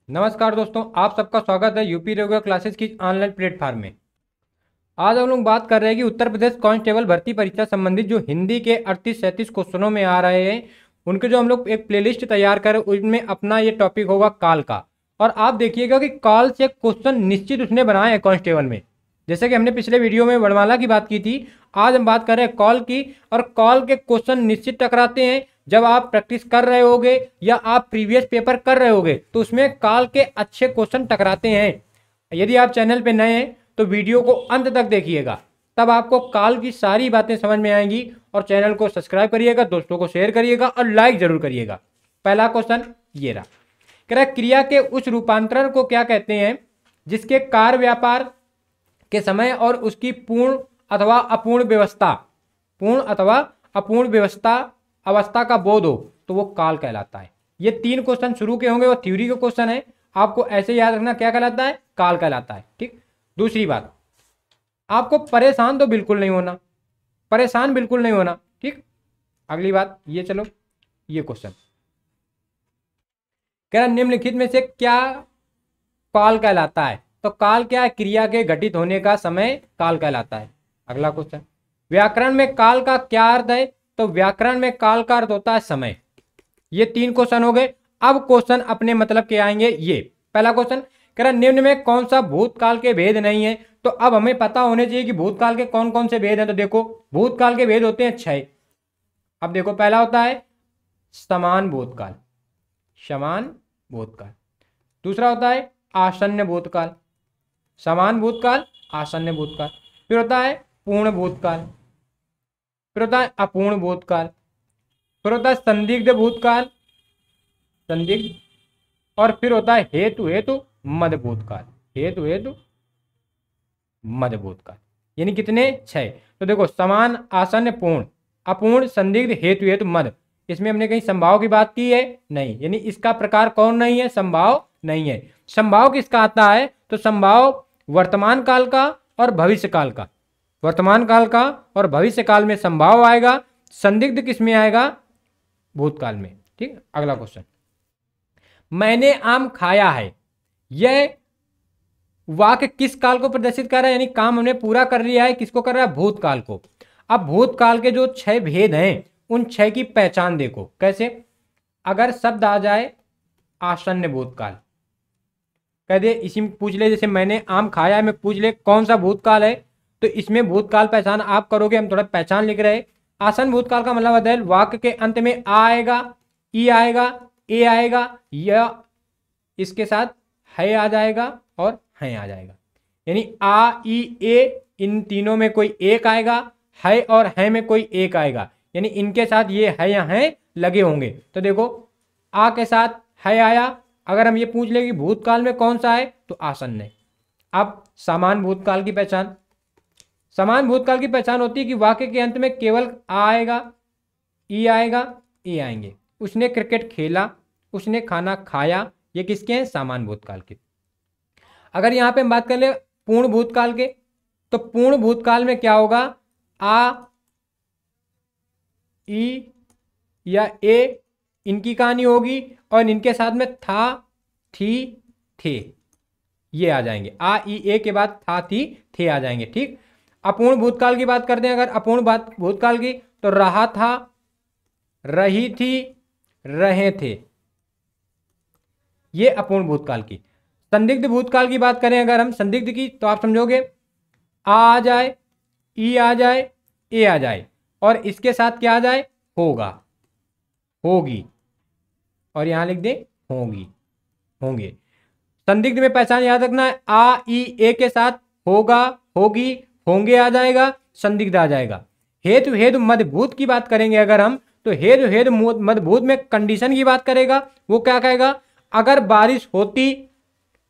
नमस्कार दोस्तों, आप सबका स्वागत है यूपी रेगुलर क्लासेस की ऑनलाइन प्लेटफॉर्म में। आज हम लोग बात कर रहे हैं कि उत्तर प्रदेश कांस्टेबल भर्ती परीक्षा संबंधित जो हिंदी के 38-37 क्वेश्चनों में आ रहे हैं उनके जो हम लोग एक प्लेलिस्ट तैयार करें उनमें अपना ये टॉपिक होगा काल का। और आप देखिएगा कि काल से क्वेश्चन निश्चित उसने बनाए हैं कांस्टेबल में। जैसे कि हमने पिछले वीडियो में वर्णमाला की बात की थी, आज हम बात कर रहे हैं कॉल की। और कॉल के क्वेश्चन निश्चित टकराते हैं जब आप प्रैक्टिस कर रहे होगे या आप प्रीवियस पेपर कर रहे होगे तो उसमें काल के अच्छे क्वेश्चन टकराते हैं। यदि आप चैनल पे नए हैं तो वीडियो को अंत तक देखिएगा, तब आपको काल की सारी बातें समझ में आएंगी। और चैनल को सब्सक्राइब करिएगा, दोस्तों को शेयर करिएगा और लाइक जरूर करिएगा। पहला क्वेश्चन ये रहा, कह रहा क्रिया के उस रूपांतरण को क्या कहते हैं जिसके कार्य व्यापार के समय और उसकी पूर्ण अथवा अपूर्ण व्यवस्था, पूर्ण अथवा अपूर्ण व्यवस्था अवस्था का बोध हो तो वो काल कहलाता है। ये 3 क्वेश्चन शुरू के होंगे, वो थ्योरी के क्वेश्चन है, आपको ऐसे याद रखना क्या कहलाता है, काल कहलाता है। ठीक। दूसरी बात, आपको परेशान तो बिल्कुल नहीं होना, परेशान बिल्कुल नहीं होना। ठीक। अगली बात ये, चलो ये क्वेश्चन कह रहा निम्नलिखित में से क्या काल कहलाता है, तो काल क्या है, क्रिया के घटित होने का समय काल कहलाता है। अगला क्वेश्चन, व्याकरण में काल का क्या अर्थ है, तो व्याकरण में काल का अर्थ होता है समय। ये 3 क्वेश्चन हो गए। अब क्वेश्चन अपने मतलब के आएंगे। ये पहला क्वेश्चन कह रहा निम्न में कौन सा भूतकाल के भेद नहीं है, तो अब हमें पता होने चाहिए कि भूतकाल के कौन कौन से भेद हैं। तो देखो भूतकाल के भेद होते हैं 6। अब देखो पहला होता है समान भूतकाल, समान भूतकाल। दूसरा होता है आसन्न भूतकाल, समान भूतकाल आसन्न भूतकाल। फिर होता है पूर्ण भूतकाल, फिर होता है अपूर्ण भूतकाल, फिर होता है संदिग्ध भूतकाल, संदिग्ध, और फिर होता है हेतु हेतु मद भूतकाल, हेतु हेतु मद भूतकाल। यानी कितने, 6। तो देखो समान आसन्न पूर्ण अपूर्ण संदिग्ध हेतु हेतु मद, इसमें हमने कहीं संभाव की बात की है नहीं, यानी इसका प्रकार कौन नहीं है, संभाव नहीं है। संभाव किसका आता है, तो संभाव वर्तमान काल का और भविष्य काल का, वर्तमान काल का और भविष्य काल में संभाव आएगा। संदिग्ध किस में आएगा, भूतकाल में। ठीक। अगला क्वेश्चन, मैंने आम खाया है, यह वाक्य किस काल को प्रदर्शित कर रहा है, यानी काम हमने पूरा कर लिया है, किसको कर रहा है, भूतकाल को। अब भूतकाल के जो 6 भेद हैं उन 6 की पहचान देखो कैसे। अगर शब्द आ जाए आसन्न भूतकाल, कह दे इसी में पूछ ले, जैसे मैंने आम खाया है में पूछ ले कौन सा भूतकाल है, तो इसमें भूतकाल पहचान आप करोगे, हम थोड़ा पहचान लिख रहे हैं। आसन भूतकाल का मतलब होता है वाक्य के अंत में आ आएगा, ई आएगा, ए आएगा, या इसके साथ है आ जाएगा और है आ जाएगा। यानी आ ई ए इन तीनों में कोई एक आएगा, है और है में कोई एक आएगा, यानी इनके साथ ये है या है लगे होंगे। तो देखो आ के साथ है आया, अगर हम ये पूछ ले कि भूतकाल में कौन सा है तो आसन्न है। अब समान भूतकाल की पहचान, समान भूतकाल की पहचान होती है कि वाक्य के अंत में केवल आ आएगा, ई आएगा, ए आएंगे। उसने क्रिकेट खेला, उसने खाना खाया, ये किसके हैं, समान भूतकाल के। अगर यहां पे हम बात कर ले पूर्ण भूतकाल के, तो पूर्ण भूतकाल में क्या होगा, आ ई या ए इनकी कहानी होगी और इनके साथ में था थी थे ये आ जाएंगे, आ ई ए के बाद था थी थे आ जाएंगे। ठीक। अपूर्ण भूतकाल की बात करते हैं, अगर अपूर्ण भूतकाल की, तो रहा था, रही थी, रहे थे, ये अपूर्ण भूतकाल की। संदिग्ध भूतकाल की बात करें अगर हम संदिग्ध की, तो आप समझोगे आ जाए, ई आ जाए, ए आ जाए और इसके साथ क्या आ जाए, होगा, होगी, और यहां लिख दे होगी, होंगे। संदिग्ध में पहचान याद रखना है, आ ई ए के साथ होगा, होगी, होंगे आ जाएगा, संदिग्ध आ जाएगा। हेतु हेतु मदभूत की बात करेंगे अगर हम, तो हेतु हेतु मदभूत में कंडीशन की बात करेगा। वो क्या कहेगा, अगर बारिश होती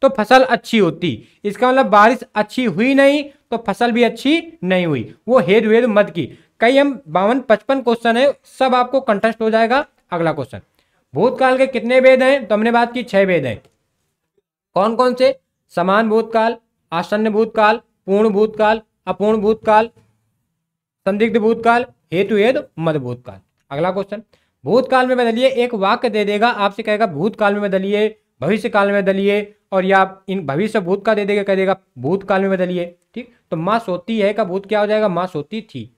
तो फसल अच्छी होती, इसका मतलब बारिश अच्छी हुई नहीं तो फसल भी अच्छी नहीं हुई। वो हेतु हेतु मद की। कई हम 52-55 क्वेश्चन है, सब आपको कंटेस्ट हो जाएगा। अगला क्वेश्चन, भूतकाल के कितने भेद हैं, तो हमने बात की 6 भेद हैं। कौन कौन से, समान भूतकाल, आसन्न भूतकाल, पूर्ण भूतकाल, अपूर्ण भूतकाल, संदिग्ध भूतकाल, हेतु हेतु मद भूतकाल। अगला क्वेश्चन, भूतकाल में बदलिए, एक वाक्य दे देगा आपसे, कहेगा भूतकाल में बदलिए भविष्य काल में बदलिए, और या इन भविष्य भूत का दे देगा, कह देगा भूतकाल में बदलिए। ठीक, तो माँ सोती है का भूत क्या हो जाएगा, माँ सोती थी।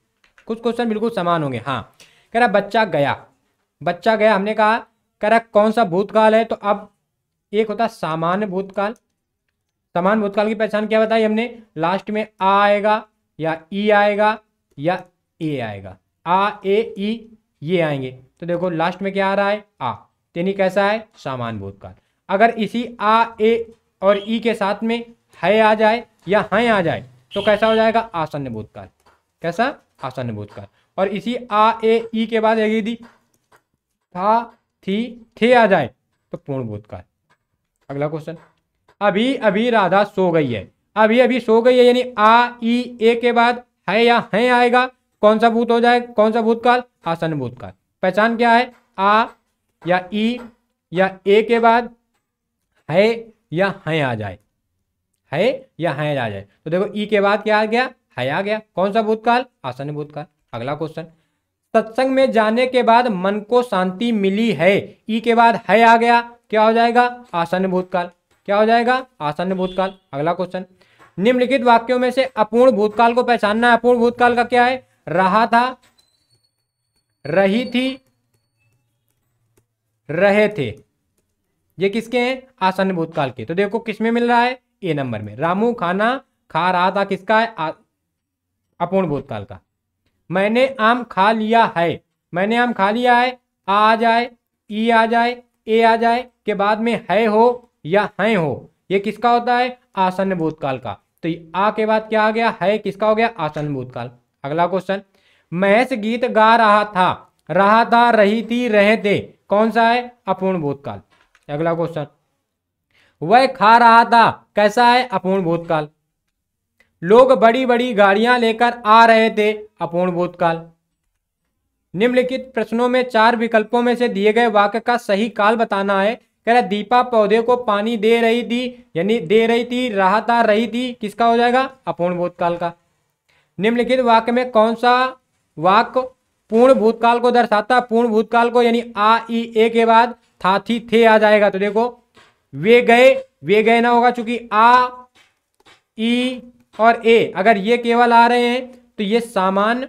कुछ क्वेश्चन बिल्कुल समान होंगे। हाँ, कह रहा बच्चा गया, बच्चा गया, हमने कहा कह रहा कौन सा भूतकाल है, तो अब एक होता सामान्य भूतकाल। सामान्य भूतकाल की पहचान क्या बताई हमने, लास्ट में आ आएगा या ई आएगा या ए आएगा, आ ए ई ये आएंगे। तो देखो लास्ट में क्या आ रहा है, आ, यानी कैसा है, सामान्य भूतकाल। अगर इसी आ ए और ई के साथ में है आ जाए या हैं आ जाए तो कैसा हो जाएगा, आसन्न भूतकाल। कैसा, आसन्न भूतकाल। और इसी आ ए ई के बाद यदि था थी थे आ जाए तो पूर्ण भूतकाल। अगला क्वेश्चन, अभी अभी राधा सो गई है, अभी अभी सो गई है, यानी आ ई ए के बाद है या हैं आएगा, कौन सा भूत हो जाए, कौन सा भूतकाल, आसन्न भूतकाल। पहचान क्या है, आ या ई या ए के बाद है या हैं आ जाए, है या हैं आ जाए। तो देखो ई के बाद क्या आ गया, है आ गया, कौन सा भूतकाल, आसन्न भूतकाल। अगला क्वेश्चन, सत्संग में जाने के बाद मन को शांति मिली है, ई के बाद है आ गया, क्या हो जाएगा, आसन्न भूतकाल। क्या हो जाएगा, आसन्न भूतकाल। अगला क्वेश्चन, निम्नलिखित वाक्यों में से अपूर्ण भूतकाल को पहचानना है। अपूर्ण भूतकाल का क्या है, रहा था, रही थी, रहे थे, ये किसके हैं, आसन्न भूतकाल के। तो देखो किसमें मिल रहा है, ए नंबर में। रामू खाना खा रहा था, किसका है, अपूर्ण भूतकाल का। मैंने आम खा लिया है, मैंने आम खा लिया है, आ जाए, ई आ जाए, ए आ जाए के बाद में है हो या हैं हो, ये किसका होता है, आसन्न भूतकाल का। तो आ के बाद क्या आ गया, है किसका हो गया, आसन्न भूतकाल। अगला क्वेश्चन, महेश गीत गा रहा था, रही थी, रहे थे, कौन सा है, अपूर्ण भूतकाल। अगला क्वेश्चन, वह खा रहा था, कैसा है, अपूर्ण भूतकाल। लोग बड़ी बड़ी गाड़ियां लेकर आ रहे थे, अपूर्ण भूतकाल। निम्नलिखित प्रश्नों में 4 विकल्पों में से दिए गए वाक्य का सही काल बताना है। कह रहा दीपा पौधे को पानी दे रही थी, यानी दे रही थी, रहा था, रही थी, किसका हो जाएगा, अपूर्ण भूतकाल का। निम्नलिखित वाक्य में कौन सा वाक्य पूर्ण भूतकाल को दर्शाता, पूर्ण भूतकाल को, यानी आ ई ए के बाद था थी थे आ जाएगा। तो देखो वे गए ना होगा, चूंकि आ ई और ए अगर ये केवल आ रहे हैं तो ये सामान्य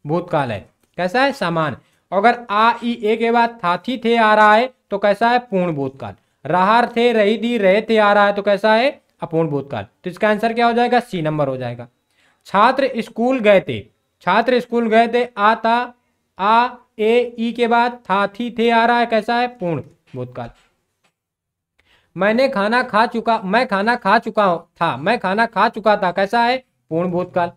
भूतकाल है। कैसा है, सामान्य। अगर आ ई ए के बाद था थी थे आ रहा है तो कैसा है, पूर्ण भूतकाल। रहा थे, रही थी, रहे थे आ रहा है तो कैसा है, अपूर्ण भूतकाल। तो इसका आंसर क्या हो जाएगा, सी नंबर हो जाएगा। छात्र स्कूल गए थे, छात्र स्कूल गए थे, आ था, आ ए ई के बाद था थी थे आ रहा है, कैसा है, पूर्ण भूतकाल। मैं खाना खा चुका था, मैं खाना खा चुका था, कैसा है, पूर्ण भूतकाल।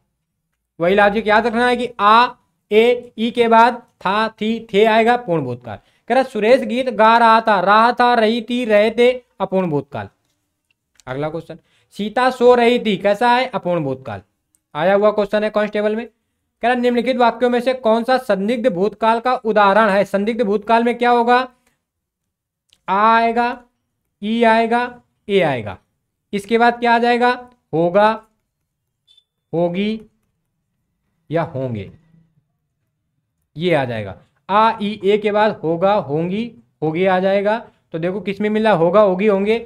वही लॉजिक याद रखना है कि आ ए ई के बाद था थी थे आएगा, पूर्ण भूतकाल। कह रहा सुरेश गीत गा रहा था, रही थी, रहे थे, अपूर्ण भूतकाल। अगला क्वेश्चन, सीता सो रही थी, कैसा है, अपूर्ण भूतकाल। आया हुआ क्वेश्चन है कांस्टेबल में। कह रहा निम्नलिखित वाक्यों में से कौन सा संदिग्ध भूतकाल का उदाहरण है। संदिग्ध भूतकाल में क्या होगा, आ आएगा, ई आएगा, ए आएगा, इसके बाद क्या आ जाएगा, होगा, होगी या होंगे, ये आ जाएगा। आ ई ए के बाद होगा, होंगी, होगी आ जाएगा। तो देखो किस में मिल रहा है, होगा, होगी, होंगे,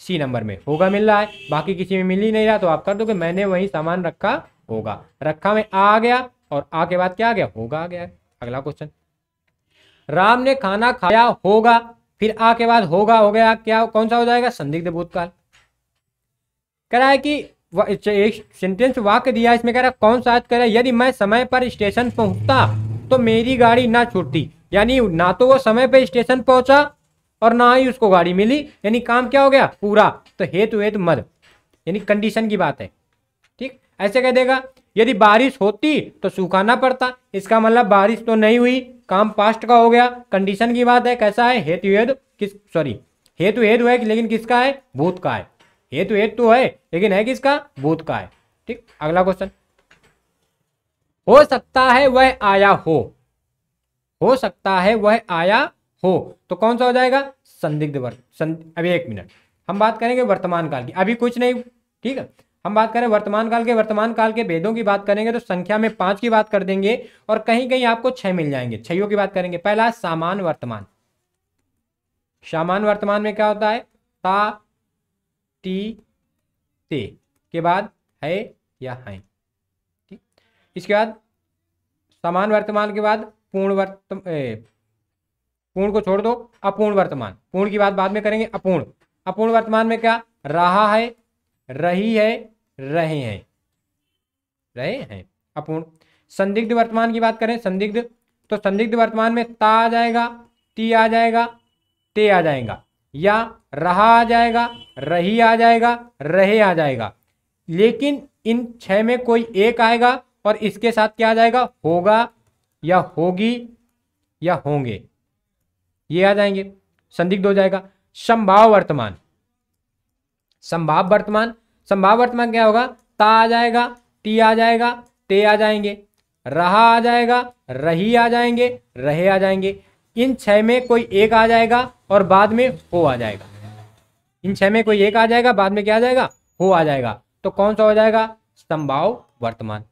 सी नंबर में होगा मिल रहा है, बाकी किसी में मिल ही नहीं रहा। तो आप कर दो कि मैंने वही सामान रखा होगा, रखा में आ गया और आ के बाद क्या आ गया, होगा आ गया। अगला क्वेश्चन, राम ने खाना खाया होगा, फिर आ के बाद होगा हो गया, क्या कौन सा हो जाएगा, संदिग्ध भूतकाल। कह रहा है कि एक सेंटेंस वाक्य दिया है, इसमें कह रहा है कौन सा, कह रहा है यदि मैं समय पर स्टेशन पहुंचता तो मेरी गाड़ी ना छूटती, यानी ना तो वो समय पर स्टेशन पहुंचा और ना ही उसको गाड़ी मिली, यानी काम क्या हो गया, पूरा। तो हेतु हेतु मद, यानी कंडीशन की बात है। ठीक, ऐसे कह देगा यदि बारिश होती तो सूखा ना पड़ता, इसका मतलब बारिश तो नहीं हुई, काम पास्ट का हो गया, कंडीशन की बात है। कैसा है, हेतु हेतु हेतु हेतु है लेकिन किसका है, भूत का है। हेतु हेतु तो है लेकिन है किसका, भूत का है। ठीक, अगला क्वेश्चन, हो सकता है वह आया हो सकता है वह आया हो, तो कौन सा हो जाएगा, संदिग्ध अभी एक मिनट, हम बात करेंगे वर्तमान काल की, अभी कुछ नहीं। ठीक है, हम बात करें वर्तमान काल के भेदों की बात करेंगे तो संख्या में 5 की बात कर देंगे और कहीं कहीं आपको 6 मिल जाएंगे, 6 की बात करेंगे। पहला सामान्य वर्तमान, सामान्य वर्तमान में क्या होता है? ता, ती, ते के बाद है या हैं। ठीक, इसके बाद सामान्य वर्तमान के बाद पूर्ण को छोड़ दो, अपूर्ण वर्तमान। पूर्ण की बात बाद में करेंगे। अपूर्ण, अपूर्ण वर्तमान में क्या? रहा है, रही है, रहे हैं, रहे हैं, अपूर्ण। संदिग्ध वर्तमान की बात करें, संदिग्ध, तो संदिग्ध वर्तमान में ता आ जाएगा, ती आ जाएगा, ते आ जाएगा, या रहा आ जाएगा, रही आ जाएगा, रहे आ जाएगा। लेकिन इन 6 में कोई एक आएगा और इसके साथ क्या आ जाएगा? होगा या होगी या होंगे, ये आ जाएंगे, संदिग्ध हो जाएगा। संभाव वर्तमान, संभाव वर्तमान, संभाव वर्तमान क्या होगा? ता आ जाएगा, ती आ जाएगा, ते आ जाएंगे, रहा आ जाएगा, रही आ जाएंगे, रहे आ जाएंगे। इन 6 में कोई एक आ जाएगा और बाद में हो आ जाएगा। इन 6 में कोई एक आ जाएगा, बाद में क्या आ जाएगा? हो आ जाएगा। तो कौन सा हो जाएगा? संभाव वर्तमान।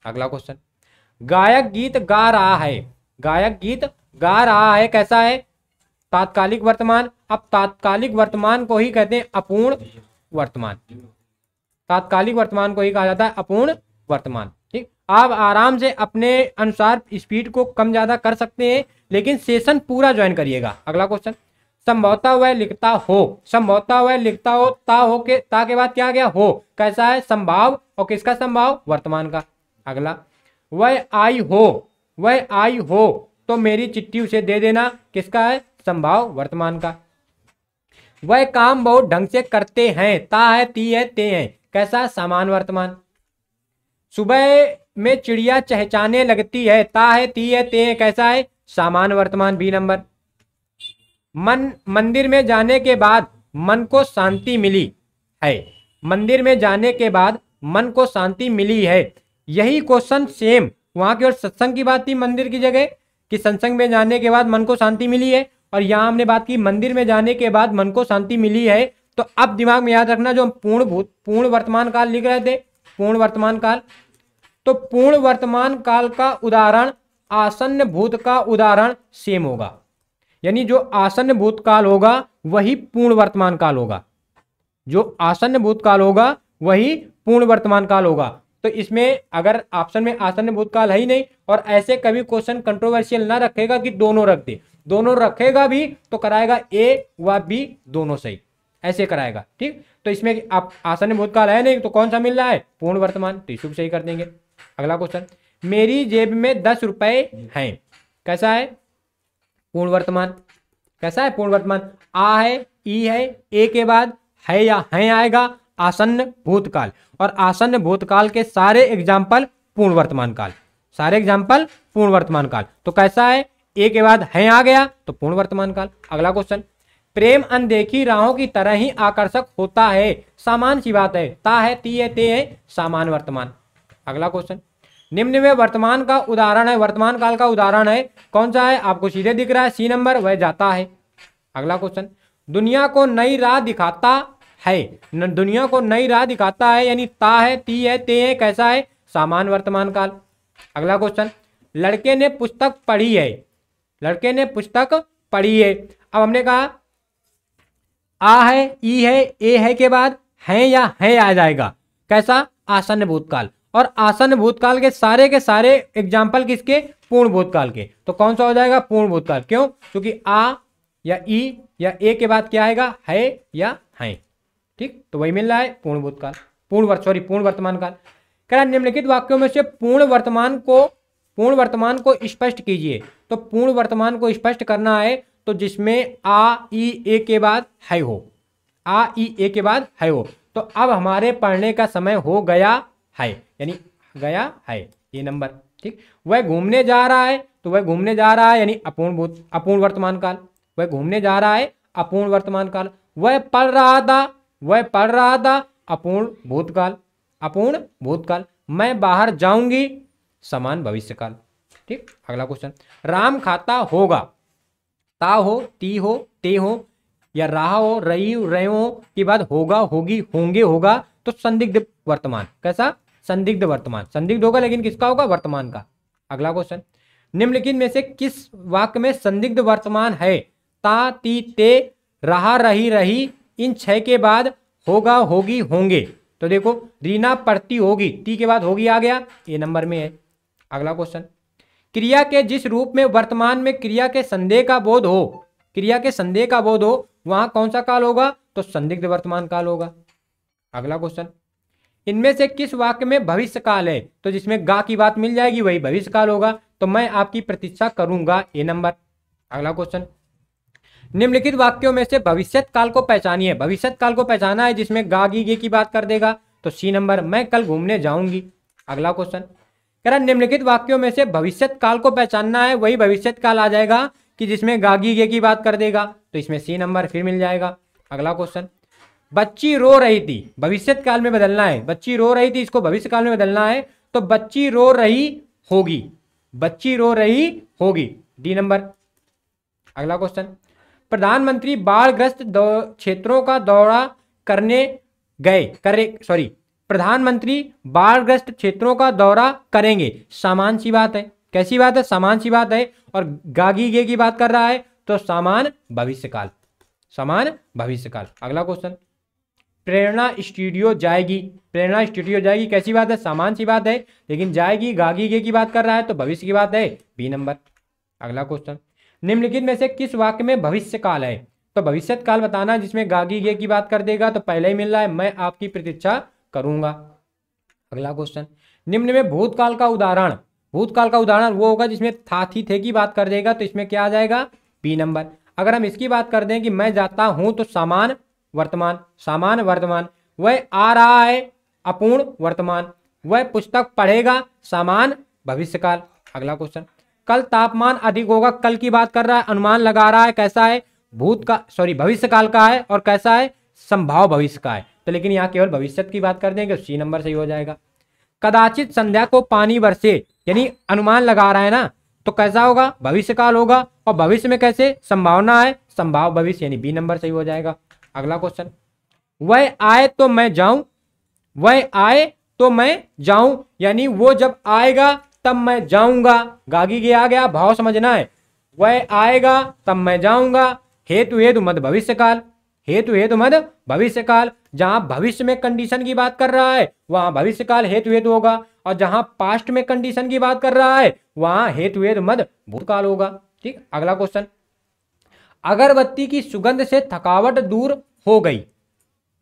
अगला क्वेश्चन, गायक गीत गा रहा है, गायक गीत गा रहा है, कैसा है? तात्कालिक वर्तमान। अब तात्कालिक वर्तमान को ही कहते हैं अपूर्ण वर्तमान, तात्कालिक वर्तमान को ही कहा जाता है अपूर्ण वर्तमान। ठीक, आप आराम से अपने अनुसार स्पीड को कम ज्यादा कर सकते हैं, लेकिन सेशन पूरा ज्वाइन करिएगा। अगला क्वेश्चन, संभवतः वह लिखता हो, संभवतः वह लिखता हो, ता के बाद क्या आ गया? हो, कैसा है? संभाव, और किसका संभाव? वर्तमान का। अगला, वह आई हो, वह आई हो तो मेरी चिट्ठी उसे दे देना, किसका है? संभाव वर्तमान का। वह काम बहुत ढंग से करते हैं, ता है, ती है, ते हैं, कैसा? सामान्य वर्तमान। सुबह में चिड़िया चहचहाने लगती है, ता है, ती है, ते हैं, कैसा है? सामान्य वर्तमान, बी नंबर। मंदिर में जाने के बाद मन को शांति मिली है, मंदिर में जाने के बाद मन को शांति मिली है। यही क्वेश्चन सेम वहां की और सत्संग की बात थी मंदिर की जगह, कि सत्संग में जाने के बाद मन को शांति मिली है, और यहां हमने बात की मंदिर में जाने के बाद मन को शांति मिली है। तो अब दिमाग में याद रखना, जो हम पूर्ण वर्तमान काल लिख रहे थे, पूर्ण वर्तमान काल, तो पूर्ण वर्तमान काल का उदाहरण आसन्न भूत का उदाहरण सेम होगा। यानी जो आसन्न भूतकाल होगा वही पूर्ण वर्तमान काल होगा, जो आसन्न भूतकाल होगा वही पूर्ण वर्तमान काल होगा। तो इसमें अगर ऑप्शन में आसन्न भूतकाल है ही नहीं, और ऐसे कभी क्वेश्चन कंट्रोवर्शियल ना रखेगा कि दोनों रख दे, दोनों रखेगा भी तो कराएगा ए व बी दोनों सही, ऐसे कराएगा। ठीक, तो इसमें आप आसन्न भूतकाल है नहीं तो कौन सा मिल रहा है? पूर्ण वर्तमान, तो इसको सही कर देंगे। अगला क्वेश्चन, मेरी जेब में 10 रुपए हैं, कैसा है? पूर्ण वर्तमान। कैसा है? पूर्ण वर्तमान। आ है, ई है, ए के बाद है या हैं आएगा, आसन्न भूतकाल। और आसन्न भूतकाल के सारे एग्जाम्पल पूर्ण वर्तमान काल, सारे एग्जाम्पल पूर्ण वर्तमान काल। तो कैसा है? ए के बाद हैं आ गया तो पूर्ण वर्तमान काल। अगला क्वेश्चन, प्रेम अनदेखी राहों की तरह ही आकर्षक होता है, सामान्य सी बात है, ता है, ती है, ते है, सामान्य वर्तमान। अगला क्वेश्चन, निम्न में वर्तमान का उदाहरण है, वर्तमान काल का उदाहरण है, कौन सा है? आपको सीधे दिख रहा है, सी नंबर, वह जाता है। अगला क्वेश्चन, दुनिया को नई राह दिखाता है, दुनिया को नई राह दिखाता है, यानी ता है, ती है, ते है, कैसा है? सामान्य वर्तमान काल। अगला क्वेश्चन, लड़के ने पुस्तक पढ़ी है, लड़के ने पुस्तक पढ़ी है। अब हमने कहा आ है, ई है, ए है के बाद है या है आ जाएगा, कैसा? आसन्न भूतकाल। और आसन्न भूतकाल के सारे एग्जाम्पल किसके? पूर्ण भूतकाल के। तो कौन सा हो जाएगा? पूर्ण भूतकाल। क्यों? क्योंकि आ या ई या ए के बाद क्या आएगा? है या हैं। ठीक, तो वही मिल रहा है पूर्ण भूतकाल, पूर्ण वर्तमान काल। कह रहा निम्नलिखित वाक्यों में से पूर्ण वर्तमान को स्पष्ट कीजिए। तो पूर्ण वर्तमान को स्पष्ट करना है तो जिसमें आ, ई, ए के बाद है हो, आ, ई, ए के बाद है हो। तो अब हमारे पढ़ने का समय हो गया है, यानी गया है, ये नंबर। ठीक, वह घूमने जा रहा है तो वह घूमने जा रहा है, यानी अपूर्ण वर्तमान काल। वह घूमने जा रहा है, अपूर्ण वर्तमान काल। वह पढ़ रहा था, अपूर्ण भूतकाल, अपूर्ण भूतकाल। मैं बाहर जाऊंगी, समान भविष्यकाल। ठीक, अगला क्वेश्चन, राम खाता होगा, ता हो, ती हो, ते हो, या रहा हो, रही, रहे हो के बाद होगा, होगी, होंगे, होगा, तो संदिग्ध वर्तमान। कैसा? संदिग्ध वर्तमान। संदिग्ध होगा लेकिन किसका होगा? वर्तमान का। अगला क्वेश्चन, निम्नलिखित में से किस वाक्य में संदिग्ध वर्तमान है? ता, ती, ते, रहा, रही, रही, इन 6 के बाद होगा, होगी, होंगे। तो देखो रीना पढ़ती होगी, ती के बाद होगी आ गया, ये नंबर में है। अगला क्वेश्चन, क्रिया के जिस रूप में वर्तमान में क्रिया के संदेह का बोध हो, क्रिया के संदेह का बोध हो, वहां कौन सा काल होगा? तो संदिग्ध वर्तमान काल होगा। अगला क्वेश्चन, इनमें से किस वाक्य में भविष्य काल है? तो जिसमें गा की बात मिल जाएगी वही भविष्य काल होगा। तो मैं आपकी प्रतीक्षा करूंगा, ए नंबर। अगला क्वेश्चन, निम्नलिखित वाक्यों में से भविष्यत काल को पहचानिए। भविष्यत काल को पहचाना है जिसमें गा गी गे की बात कर देगा, तो सी नंबर, मैं कल घूमने जाऊंगी। अगला क्वेश्चन, कह रहा निम्नलिखित वाक्यों में से भविष्यत काल को पहचानना है, वही भविष्यत काल आ जाएगा कि जिसमें गा गी गे की बात कर देगा, तो इसमें सी नंबर फिर मिल जाएगा। अगला क्वेश्चन, बच्ची रो रही थी, भविष्यत काल में बदलना है। बच्ची रो रही थी, इसको भविष्य काल में बदलना है, तो बच्ची रो रही होगी, बच्ची रो रही होगी, डी नंबर। अगला क्वेश्चन, प्रधानमंत्री बाढ़ग्रस्त क्षेत्रों का दौरा करने गए, प्रधानमंत्री बाढ़ग्रस्त क्षेत्रों का दौरा करेंगे, सामान सी बात है। कैसी बात है? सामान सी बात है। और गागी गे की बात कर रहा है, तो सामान भविष्यकाल, समान भविष्यकाल। अगला क्वेश्चन, प्रेरणा स्टूडियो जाएगी, प्रेरणा स्टूडियो जाएगी, कैसी बात है? सामान सी बात है, लेकिन जाएगी गागी गे की बात कर रहा है, तो भविष्य की बात है, बी नंबर। अगला क्वेश्चन, निम्नलिखित में से किस वाक्य में भविष्य काल है? तो भविष्यत काल बताना जिसमें गागी गे की बात कर देगा, तो पहले ही मिल रहा है, मैं आपकी प्रतीक्षा करूंगा। अगला क्वेश्चन, निम्न में भूतकाल का उदाहरण, भूतकाल का उदाहरण वो होगा जिसमें था, थी, थे की बात कर देगा, तो इसमें क्या आ जाएगा? B number. अगर हम इसकी बात कर दें कि मैं जाता हूं, तो सामान वर्तमान, सामान वर्तमान। वह आ रहा है, अपूर्ण वर्तमान। वह पुस्तक पढ़ेगा, सामान भविष्यकाल। अगला क्वेश्चन, कल तापमान अधिक होगा, कल की बात कर रहा है, अनुमान लगा रहा है, कैसा है? भविष्यकाल का है, और कैसा है? संभाव भविष्य का है। तो लेकिन यहाँ केवल भविष्य की बात कर देंगे, सी नंबर सही हो जाएगा। कदाचित संध्या को पानी बरसे, यानी अनुमान लगा रहा है ना, तो कैसा होगा? भविष्यकाल होगा। और भविष्य में कैसे? संभावना है, संभाव भविष्य, यानी बी नंबर सही हो जाएगा। अगला क्वेश्चन, वह आए तो मैं जाऊं, वह आए तो मैं जाऊं, यानी वो जब आएगा तब मैं जाऊंगा, गागी गे आ गया, भाव समझना है। वह आएगा तब मैं जाऊंगा, हेतु हेतु मद भविष्यकाल, हेतु हेतु मद भविष्यकाल। जहां भविष्य में कंडीशन की बात कर रहा है वहां भविष्यकाल हेतु हेतु होगा, और जहां पास्ट में कंडीशन की बात कर रहा है वहां हेतु हेतु मद भूतकाल होगा। ठीक। अगला क्वेश्चन, अगरबत्ती की सुगंध से थकावट दूर हो गई,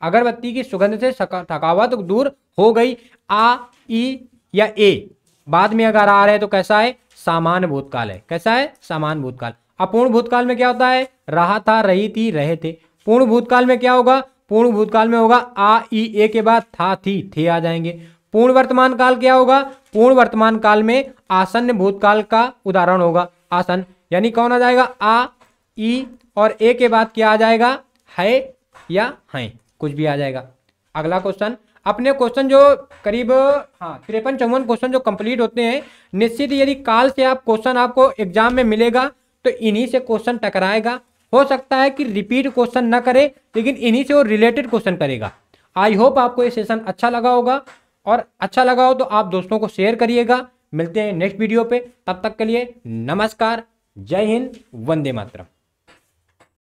अगरबत्ती की सुगंध से थकावट दूर हो गई, आ, ई या ए बाद में अगर आ रहे हैं तो कैसा है? सामान्य भूतकाल है। कैसा है? सामान्य भूतकाल। अपूर्ण भूतकाल में क्या होता है? रहा था, रही थी, रहे थे। पूर्ण भूतकाल में क्या होगा? पूर्ण भूतकाल में होगा आ, ई, ए के बाद था, थी, थे आ जाएंगे। पूर्ण वर्तमान काल क्या होगा? पूर्ण वर्तमान काल में आसन्न भूतकाल का उदाहरण होगा, आसन्न, यानी कौन आ जाएगा? आ, ई और ए के बाद क्या आ जाएगा? है या हैं, कुछ भी आ जाएगा। अगला क्वेश्चन, अपने क्वेश्चन जो करीब 53-54 क्वेश्चन जो कंप्लीट होते हैं, निश्चित यदि काल से आप क्वेश्चन आपको एग्जाम में मिलेगा तो इन्हीं से क्वेश्चन टकराएगा। हो सकता है कि रिपीट क्वेश्चन ना करे, लेकिन इन्हीं से वो रिलेटेड क्वेश्चन करेगा। आई होप आपको ये सेशन अच्छा लगा होगा, और अच्छा लगा हो तो आप दोस्तों को शेयर करिएगा। मिलते हैं नेक्स्ट वीडियो पे, तब तक के लिए नमस्कार, जय हिंद, वंदे मातरम।